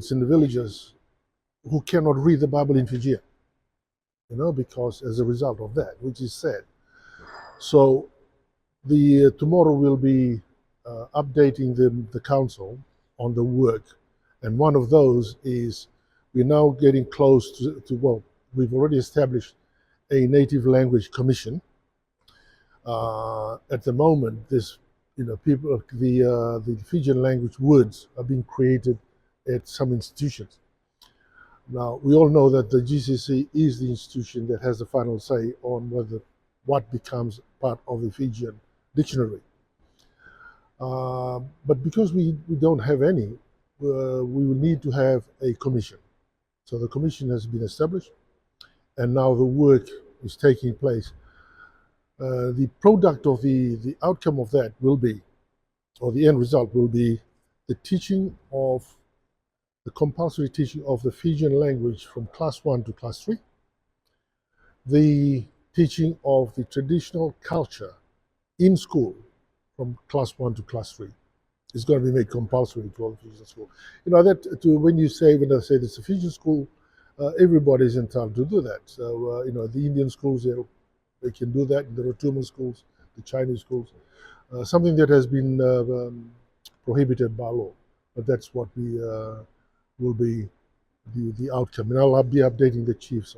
kids in the villages who cannot read the Bible in Fijian, because as a result of that, which is sad. So tomorrow we'll be updating the council on the work, and one of those is we're now getting close well, we've already established a native language commission. At the moment, this people the Fijian language words are being created at some institutions. Now we all know that the GCC is the institution that has the final say on what becomes part of the Fijian dictionary. But because we don't have any, we will need to have a commission. So the commission has been established, and now the work is taking place. The product of the outcome of that will be, or the end result will be, the compulsory teaching of the Fijian language from class 1 to class 3, the teaching of the traditional culture in school from class 1 to class 3. It's going to be made compulsory to all the Fijian school. When I say it's a Fijian school, everybody is entitled to do that. So, the Indian schools, they can do that, the Rotuma schools, the Chinese schools, something that has been prohibited by law. But that's what will be the outcome. And I'll be updating the chiefs